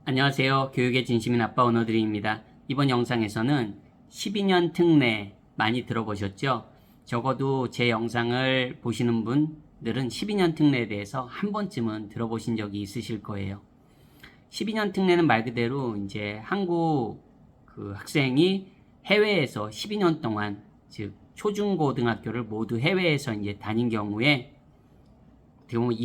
안녕하세요. 교육의 진심인 아빠 언어드림입니다. 이번 영상에서는 12년 특례 많이 들어보셨죠? 적어도 제 영상을 보시는 분들은 12년 특례에 대해서 한 번쯤은 들어보신 적이 있으실 거예요. 12년 특례는 말 그대로 이제 한국 학생이 해외에서 12년 동안, 즉 초중고등학교를 모두 해외에서 이제 다닌 경우에 어떻게 보면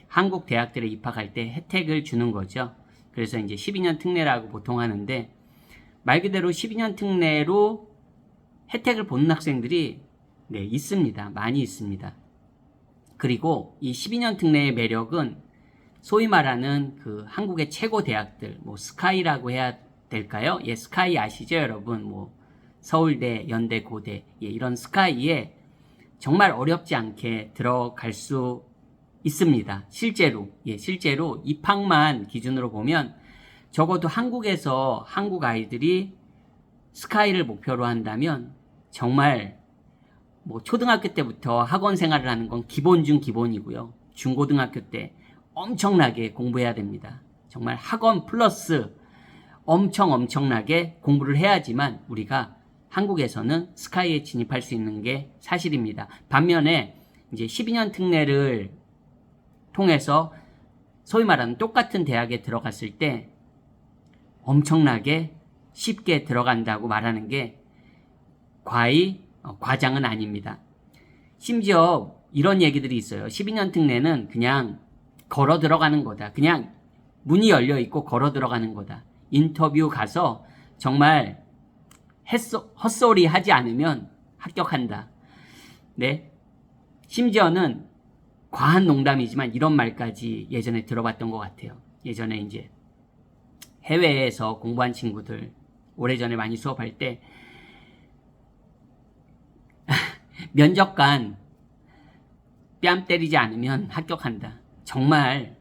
한국 대학들에 입학할 때 혜택을 주는 거죠. 그래서 이제 12년 특례라고 보통 하는데, 말 그대로 12년 특례로 혜택을 보는 학생들이 있습니다. 많이 있습니다. 그리고 이 12년 특례의 매력은 소위 말하는 한국의 최고 대학들, 스카이라고 해야 될까요? 스카이 아시죠, 여러분? 서울대, 연대, 고대, 이런 스카이에 정말 어렵지 않게 들어갈 수 있습니다. 실제로 입학만 기준으로 보면 적어도 한국에서 한국 아이들이 스카이를 목표로 한다면 정말 초등학교 때부터 학원 생활을 하는 건 기본 중 기본이고요. 중고등학교 때 엄청나게 공부해야 됩니다. 정말 학원 플러스 엄청나게 공부를 해야지만 우리가 한국에서는 스카이에 진입할 수 있는 게 사실입니다. 반면에 이제 12년 특례를 통해서 소위 말하는 똑같은 대학에 들어갔을 때 엄청나게 쉽게 들어간다고 말하는 게 과장은 아닙니다. 심지어 이런 얘기들이 있어요. 12년 특례는 그냥 걸어 들어가는 거다. 그냥 문이 열려 있고 걸어 들어가는 거다. 인터뷰 가서 정말 헛소리 하지 않으면 합격한다. 심지어는 과한 농담이지만 이런 말까지 예전에 들어봤던 것 같아요. 예전에 이제 해외에서 공부한 친구들 오래전에 많이 수업할 때 면접관 뺨 때리지 않으면 합격한다. 정말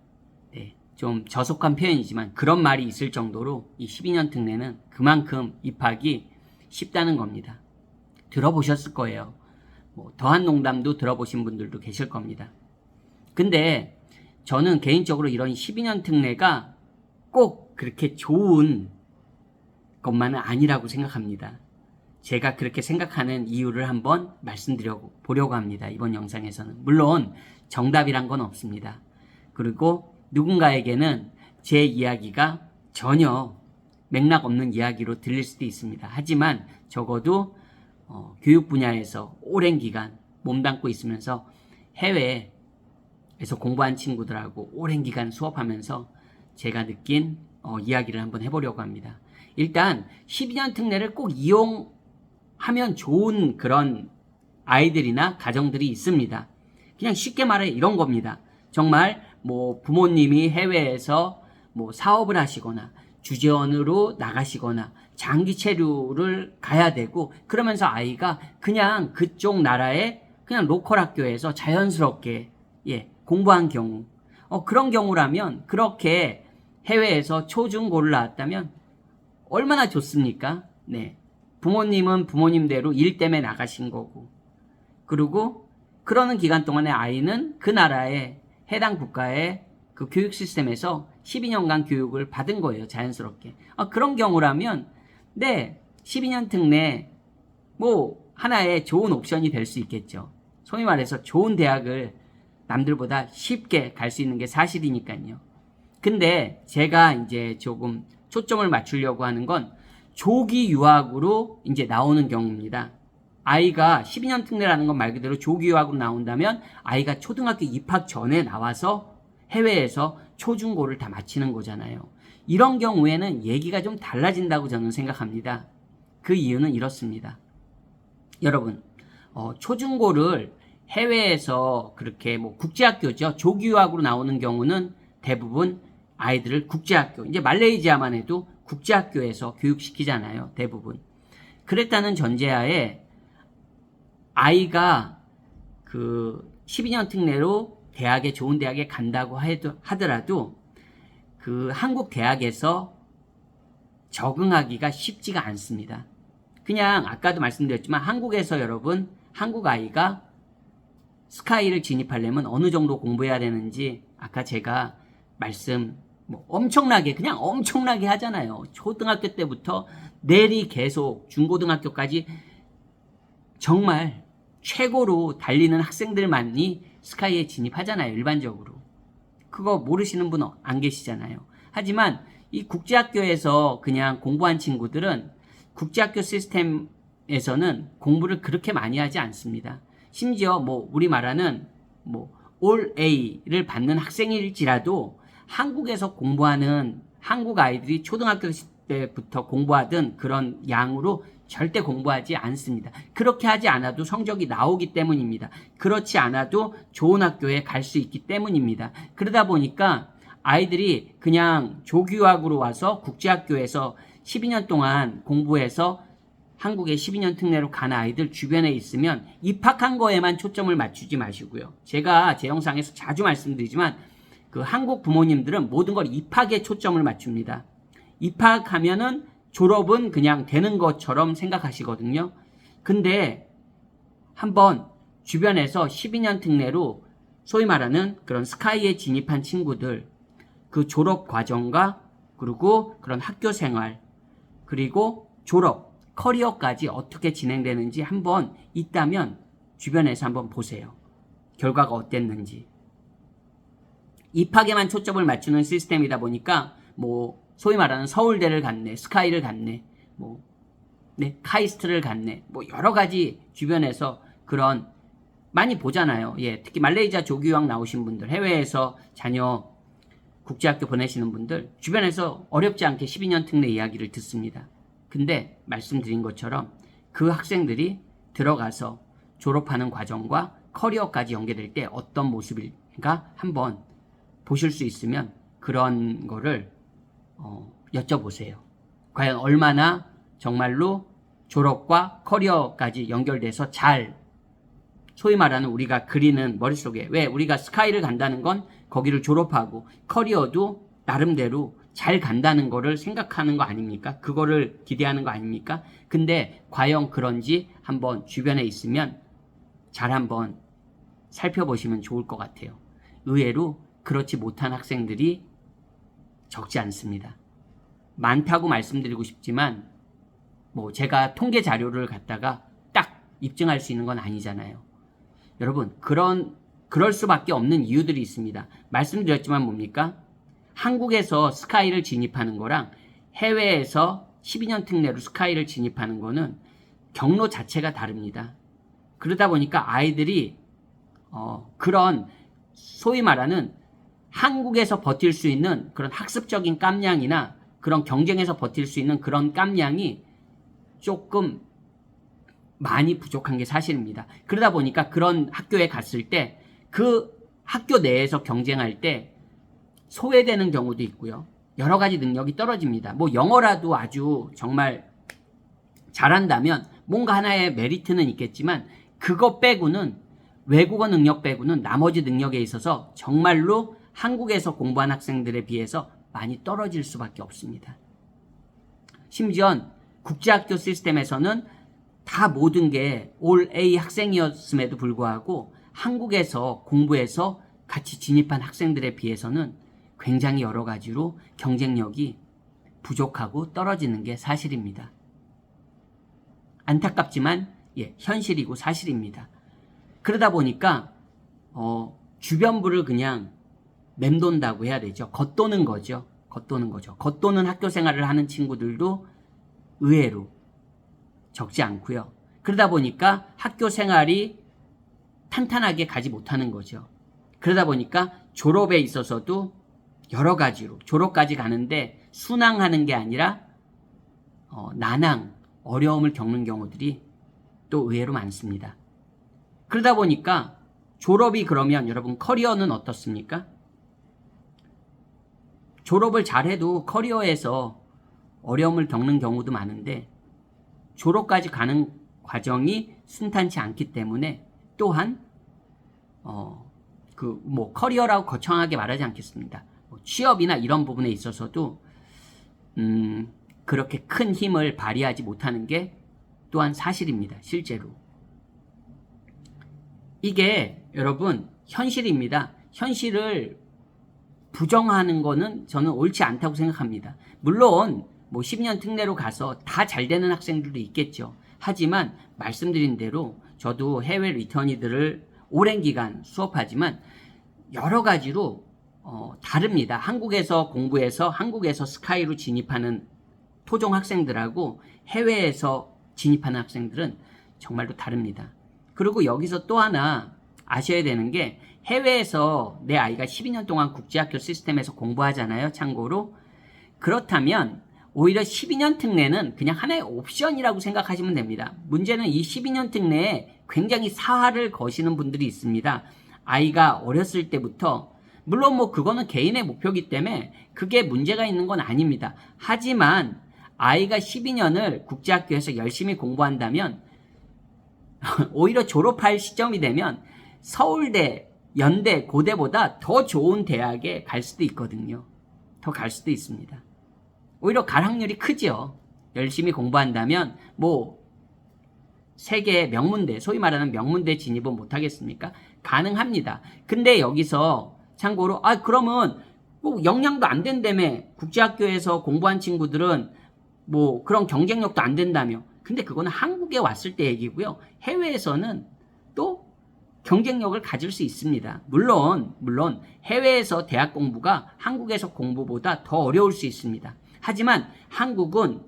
좀 저속한 표현이지만 그런 말이 있을 정도로 이 12년 특례는 그만큼 입학이 쉽다는 겁니다. 들어보셨을 거예요. 더한 농담도 들어보신 분들도 계실 겁니다. 근데 저는 개인적으로 이런 12년 특례가 꼭 그렇게 좋은 것만은 아니라고 생각합니다. 제가 그렇게 생각하는 이유를 한번 말씀드려 보려고 합니다. 이번 영상에서는. 물론 정답이란 건 없습니다. 그리고 누군가에게는 제 이야기가 전혀 맥락 없는 이야기로 들릴 수도 있습니다. 하지만 적어도 교육 분야에서 오랜 기간 몸담고 있으면서 해외에서 공부한 친구들하고 오랜 기간 수업하면서 제가 느낀 이야기를 한번 해보려고 합니다. 일단 12년 특례를 꼭 이용하면 좋은 그런 아이들이나 가정들이 있습니다. 그냥 쉽게 말해 이런 겁니다. 정말 부모님이 해외에서 사업을 하시거나 주재원으로 나가시거나 장기 체류를 가야 되고, 그러면서 아이가 그냥 그쪽 나라의 그냥 로컬 학교에서 자연스럽게 공부한 경우, 그런 경우라면, 그렇게 해외에서 초중고를 나왔다면 얼마나 좋습니까? 부모님은 부모님대로 일 때문에 나가신 거고, 그리고 그러는 기간 동안에 아이는 그 나라의 해당 국가의 그 교육 시스템에서 12년간 교육을 받은 거예요. 자연스럽게. 그런 경우라면 12년 특례 하나의 좋은 옵션이 될 수 있겠죠. 소위 말해서 좋은 대학을 남들보다 쉽게 갈 수 있는 게 사실이니까요. 근데 제가 이제 조금 초점을 맞추려고 하는 건 조기 유학으로 이제 나오는 경우입니다. 아이가 12년 특례라는 건 말 그대로 조기 유학으로 나온다면 아이가 초등학교 입학 전에 나와서 해외에서 초중고를 다 마치는 거잖아요. 이런 경우에는 얘기가 좀 달라진다고 저는 생각합니다. 그 이유는 이렇습니다. 여러분, 초중고를 해외에서 그렇게 국제학교죠. 조기 유학으로 나오는 경우는 대부분 아이들을 국제학교, 이제 말레이시아만 해도 국제학교에서 교육시키잖아요. 대부분. 그랬다는 전제하에 아이가 12년 특례로 좋은 대학에 간다고 하더라도 그 한국 대학에서 적응하기가 쉽지가 않습니다. 그냥 아까도 말씀드렸지만 한국에서 여러분, 한국 아이가 스카이를 진입하려면 어느 정도 공부해야 되는지 아까 제가 뭐 엄청나게 그냥 엄청나게 하잖아요. 초등학교 때부터 내리 계속 중고등학교까지 정말 최고로 달리는 학생들만이 스카이에 진입하잖아요. 일반적으로. 그거 모르시는 분 안 계시잖아요. 하지만 이 국제학교에서 그냥 공부한 친구들은 국제학교 시스템에서는 공부를 그렇게 많이 하지 않습니다. 심지어 뭐 우리 말하는 뭐 올 A를 받는 학생일지라도 한국에서 공부하는 한국 아이들이 초등학교 때부터 공부하던 그런 양으로 절대 공부하지 않습니다. 그렇게 하지 않아도 성적이 나오기 때문입니다. 그렇지 않아도 좋은 학교에 갈 수 있기 때문입니다. 그러다 보니까 아이들이 그냥 조교학으로 와서 국제학교에서 12년 동안 공부해서 한국에 12년 특례로 간 아이들 주변에 있으면 입학한 거에만 초점을 맞추지 마시고요. 제가 제 영상에서 자주 말씀드리지만 그 한국 부모님들은 모든 걸 입학에 초점을 맞춥니다. 입학하면은 졸업은 그냥 되는 것처럼 생각하시거든요. 근데 한번 주변에서 12년 특례로 소위 말하는 그런 스카이에 진입한 친구들 그 졸업 과정과 그리고 그런 학교 생활 그리고 졸업 커리어까지 어떻게 진행되는지 한번 있다면 주변에서 한번 보세요. 결과가 어땠는지. 입학에만 초점을 맞추는 시스템이다 보니까 뭐 소위 말하는 서울대를 갔네, 스카이를 갔네, 뭐 네, 카이스트를 갔네, 뭐 여러 가지 주변에서 그런 많이 보잖아요. 예, 특히 말레이시아 조교유학 나오신 분들, 해외에서 자녀 국제학교 보내시는 분들 주변에서 어렵지 않게 12년 특례 이야기를 듣습니다. 근데 말씀드린 것처럼 그 학생들이 들어가서 졸업하는 과정과 커리어까지 연계될 때 어떤 모습일까 한번 보실 수 있으면 그런 거를 여쭤보세요. 과연 얼마나 정말로 졸업과 커리어까지 연결돼서 잘 소위 말하는 우리가 그리는 머릿속에 왜 우리가 스카이를 간다는 건 거기를 졸업하고 커리어도 나름대로 잘 간다는 거를 생각하는 거 아닙니까? 그거를 기대하는 거 아닙니까? 근데 과연 그런지 한번 주변에 있으면 잘 한번 살펴보시면 좋을 것 같아요. 의외로 그렇지 못한 학생들이 적지 않습니다. 많다고 말씀드리고 싶지만 뭐 제가 통계 자료를 갖다가 딱 입증할 수 있는 건 아니잖아요. 여러분 그럴 수밖에 없는 이유들이 있습니다. 말씀드렸지만 뭡니까? 한국에서 스카이를 진입하는 거랑 해외에서 12년 특례로 스카이를 진입하는 거는 경로 자체가 다릅니다. 그러다 보니까 아이들이 그런 소위 말하는 한국에서 버틸 수 있는 그런 학습적인 깜냥이나 그런 경쟁에서 버틸 수 있는 그런 깜냥이 조금 많이 부족한 게 사실입니다. 그러다 보니까 그런 학교에 갔을 때 그 학교 내에서 경쟁할 때 소외되는 경우도 있고요. 여러 가지 능력이 떨어집니다. 뭐 영어라도 아주 정말 잘한다면 뭔가 하나의 메리트는 있겠지만 그거 빼고는 외국어 능력 빼고는 나머지 능력에 있어서 정말로 한국에서 공부한 학생들에 비해서 많이 떨어질 수밖에 없습니다. 심지어 국제학교 시스템에서는 다 모든 게 올 A 학생이었음에도 불구하고 한국에서 공부해서 같이 진입한 학생들에 비해서는 굉장히 여러 가지로 경쟁력이 부족하고 떨어지는 게 사실입니다. 안타깝지만 현실이고 사실입니다. 그러다 보니까 주변부를 그냥 맴돈다고 해야 되죠. 겉도는 거죠. 겉도는 학교 생활을 하는 친구들도 의외로 적지 않고요. 그러다 보니까 학교 생활이 탄탄하게 가지 못하는 거죠. 그러다 보니까 졸업에 있어서도 여러 가지로 졸업까지 가는데 순항하는 게 아니라 난항, 어려움을 겪는 경우들이 또 의외로 많습니다. 그러다 보니까 졸업이 그러면 여러분 커리어는 어떻습니까? 졸업을 잘해도 커리어에서 어려움을 겪는 경우도 많은데 졸업까지 가는 과정이 순탄치 않기 때문에 또한 커리어라고 거창하게 말하지 않겠습니다. 취업이나 이런 부분에 있어서도 그렇게 큰 힘을 발휘하지 못하는 게 또한 사실입니다. 실제로. 이게 여러분 현실입니다. 현실을 부정하는 거는 저는 옳지 않다고 생각합니다. 물론 뭐 12년 특례로 가서 다 잘 되는 학생들도 있겠죠. 하지만 말씀드린 대로 저도 해외 리터니들을 오랜 기간 수업하지만 여러 가지로 다릅니다. 한국에서 공부해서 한국에서 스카이로 진입하는 토종 학생들하고 해외에서 진입하는 학생들은 정말로 다릅니다. 그리고 여기서 또 하나 아셔야 되는 게 해외에서 내 아이가 12년 동안 국제학교 시스템에서 공부하잖아요. 참고로. 그렇다면 오히려 12년 특례는 그냥 하나의 옵션이라고 생각하시면 됩니다. 문제는 이 12년 특례에 굉장히 사활을 거시는 분들이 있습니다. 아이가 어렸을 때부터 물론 뭐 그거는 개인의 목표이기 때문에 그게 문제가 있는 건 아닙니다. 하지만 아이가 12년을 국제학교에서 열심히 공부한다면 오히려 졸업할 시점이 되면 서울대, 연대, 고대보다 더 좋은 대학에 갈 수도 있거든요. 더 갈 수도 있습니다. 오히려 갈 확률이 크죠. 열심히 공부한다면 뭐 세계 명문대, 소위 말하는 명문대 진입은 못하겠습니까? 가능합니다. 근데 여기서 참고로 그러면 뭐 역량도 안 된다며 국제학교에서 공부한 친구들은 뭐 그런 경쟁력도 안 된다며. 근데 그거는 한국에 왔을 때 얘기고요. 해외에서는 또 경쟁력을 가질 수 있습니다. 물론 해외에서 대학 공부가 한국에서 공부보다 더 어려울 수 있습니다. 하지만 한국은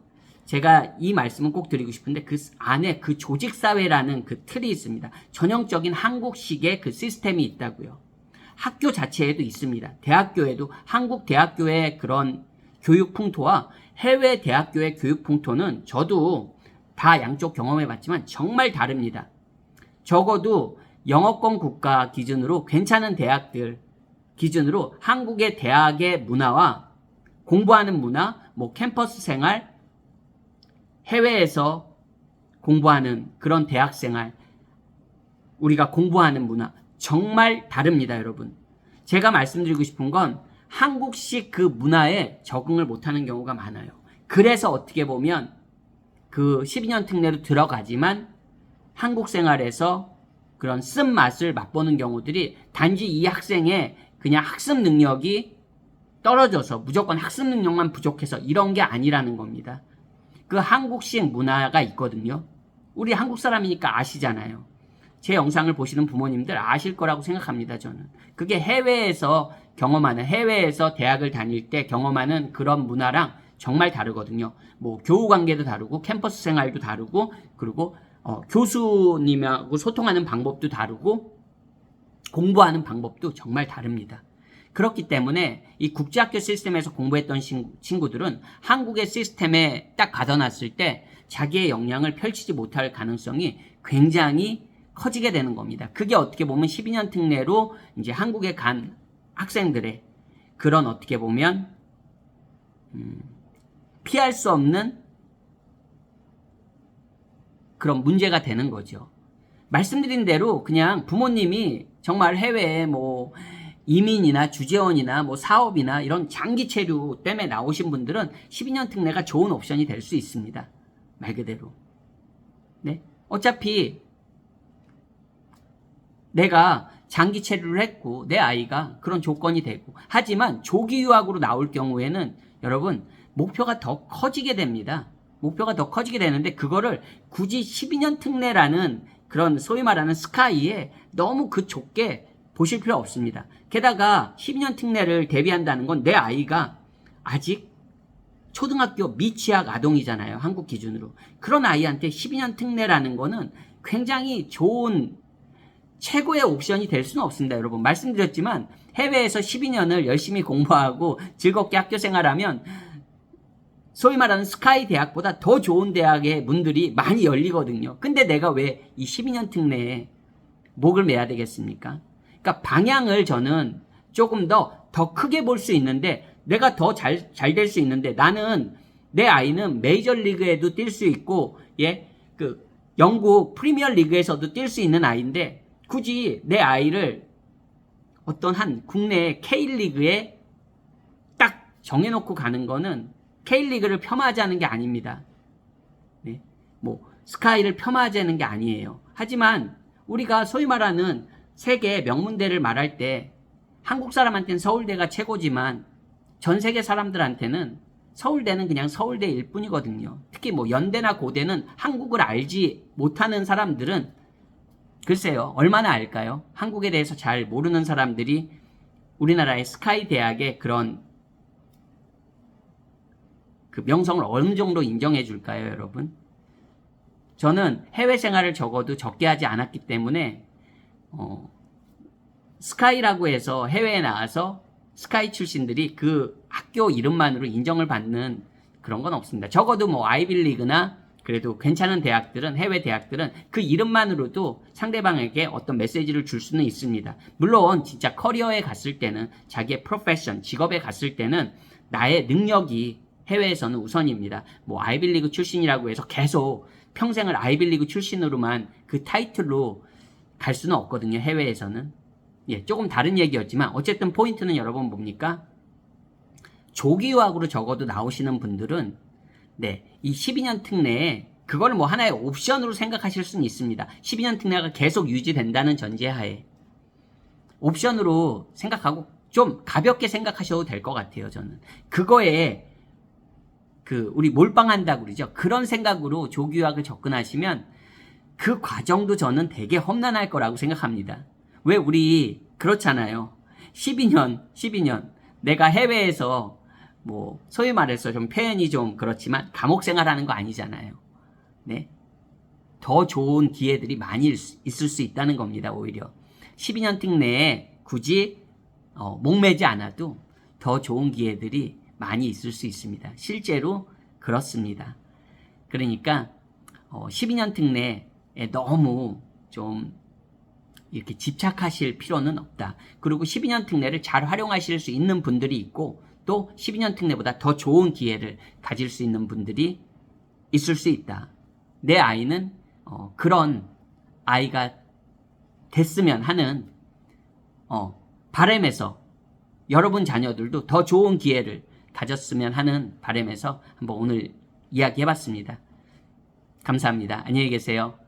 제가 이 말씀은 꼭 드리고 싶은데 그 안에 그 조직사회라는 그 틀이 있습니다. 전형적인 한국식의 그 시스템이 있다고요. 학교 자체에도 있습니다. 대학교에도 한국 대학교의 그런 교육 풍토와 해외 대학교의 교육 풍토는 저도 다 양쪽 경험해봤지만 정말 다릅니다. 적어도 영어권 국가 기준으로 괜찮은 대학들 기준으로 한국의 대학의 문화와 공부하는 문화, 뭐 캠퍼스 생활, 해외에서 공부하는 그런 대학 생활, 우리가 공부하는 문화 정말 다릅니다, 여러분. 제가 말씀드리고 싶은 건 한국식 그 문화에 적응을 못하는 경우가 많아요. 그래서 어떻게 보면 그 12년 특례로 들어가지만 한국 생활에서 그런 쓴맛을 맛보는 경우들이 단지 이 학생의 그냥 학습 능력이 떨어져서 무조건 학습 능력만 부족해서 이런 게 아니라는 겁니다. 그 한국식 문화가 있거든요. 우리 한국 사람이니까 아시잖아요. 제 영상을 보시는 부모님들 아실 거라고 생각합니다, 저는. 그게 해외에서 경험하는, 해외에서 대학을 다닐 때 경험하는 그런 문화랑 정말 다르거든요. 뭐 교우 관계도 다르고 캠퍼스 생활도 다르고 그리고 교수님하고 소통하는 방법도 다르고 공부하는 방법도 정말 다릅니다. 그렇기 때문에 이 국제학교 시스템에서 공부했던 친구들은 한국의 시스템에 딱 가둬놨을 때 자기의 역량을 펼치지 못할 가능성이 굉장히 커지게 되는 겁니다. 그게 어떻게 보면 12년 특례로 이제 한국에 간 학생들의 그런 어떻게 보면 피할 수 없는 그런 문제가 되는 거죠. 말씀드린 대로 그냥 부모님이 정말 해외에 뭐 이민이나 주재원이나 뭐 사업이나 이런 장기 체류 때문에 나오신 분들은 12년 특례가 좋은 옵션이 될 수 있습니다. 말 그대로. 네. 어차피 내가 장기 체류를 했고 내 아이가 그런 조건이 되고 하지만 조기 유학으로 나올 경우에는 여러분 목표가 더 커지게 됩니다. 목표가 더 커지게 되는데 그거를 굳이 12년 특례라는 그런 소위 말하는 스카이에 너무 그 좁게 보실 필요 없습니다. 게다가 12년 특례를 대비한다는 건 내 아이가 아직 초등학교 미취학 아동이잖아요. 한국 기준으로. 그런 아이한테 12년 특례라는 거는 굉장히 좋은 최고의 옵션이 될 수는 없습니다. 여러분 말씀드렸지만 해외에서 12년을 열심히 공부하고 즐겁게 학교 생활하면 소위 말하는 스카이 대학보다 더 좋은 대학의 문들이 많이 열리거든요. 근데 내가 왜 이 12년 특례에 목을 매야 되겠습니까? 그러니까 방향을 저는 조금 더 크게 볼 수 있는데 내가 더 잘 될 수 있는데 나는 내 아이는 메이저리그에도 뛸 수 있고 그 영국 프리미어 리그에서도 뛸 수 있는 아이인데 굳이 내 아이를 어떤 한 국내 K리그에 딱 정해놓고 가는 거는 K리그를 폄하하자는 게 아닙니다. 네. 뭐 스카이를 폄하하자는 게 아니에요. 하지만 우리가 소위 말하는 세계 명문대를 말할 때 한국 사람한테는 서울대가 최고지만 전 세계 사람들한테는 서울대는 그냥 서울대일 뿐이거든요. 특히 뭐 연대나 고대는 한국을 알지 못하는 사람들은 글쎄요, 얼마나 알까요? 한국에 대해서 잘 모르는 사람들이 우리나라의 스카이 대학의 그런 그 명성을 어느 정도 인정해 줄까요, 여러분? 저는 해외 생활을 적어도 적게 하지 않았기 때문에 스카이라고 해서 해외에 나와서 스카이 출신들이 그 학교 이름만으로 인정을 받는 그런 건 없습니다. 적어도 뭐 아이빌리그나 그래도 괜찮은 대학들은, 해외 대학들은 그 이름만으로도 상대방에게 어떤 메시지를 줄 수는 있습니다. 물론 진짜 커리어에 갔을 때는, 자기의 프로페션, 직업에 갔을 때는 나의 능력이 해외에서는 우선입니다. 뭐 아이빌리그 출신이라고 해서 계속 평생을 아이빌리그 출신으로만 그 타이틀로 갈 수는 없거든요, 해외에서는. 예, 조금 다른 얘기였지만 어쨌든 포인트는 여러분 뭡니까? 조기 유학으로 적어도 나오시는 분들은 이 12년 특례에 그걸 뭐 하나의 옵션으로 생각하실 수는 있습니다. 12년 특례가 계속 유지된다는 전제하에 옵션으로 생각하고 좀 가볍게 생각하셔도 될 것 같아요, 저는. 그거에 우리 몰빵한다고 그러죠. 그런 생각으로 조기 유학을 접근하시면 그 과정도 저는 되게 험난할 거라고 생각합니다. 왜 우리 그렇잖아요. 12년 내가 해외에서 뭐 소위 말해서 좀 표현이 좀 그렇지만 감옥 생활하는 거 아니잖아요. 네, 더 좋은 기회들이 많이 있을 수 있다는 겁니다. 오히려 12년 특례에 굳이 목매지 않아도 더 좋은 기회들이 많이 있을 수 있습니다. 실제로 그렇습니다. 그러니까 12년 특례에 너무 좀 이렇게 집착하실 필요는 없다. 그리고 12년 특례를 잘 활용하실 수 있는 분들이 있고 또 12년 특례보다 더 좋은 기회를 가질 수 있는 분들이 있을 수 있다. 내 아이는 그런 아이가 됐으면 하는 바람에서 여러분 자녀들도 더 좋은 기회를 가졌으면 하는 바람에서 한번 오늘 이야기해봤습니다. 감사합니다. 안녕히 계세요.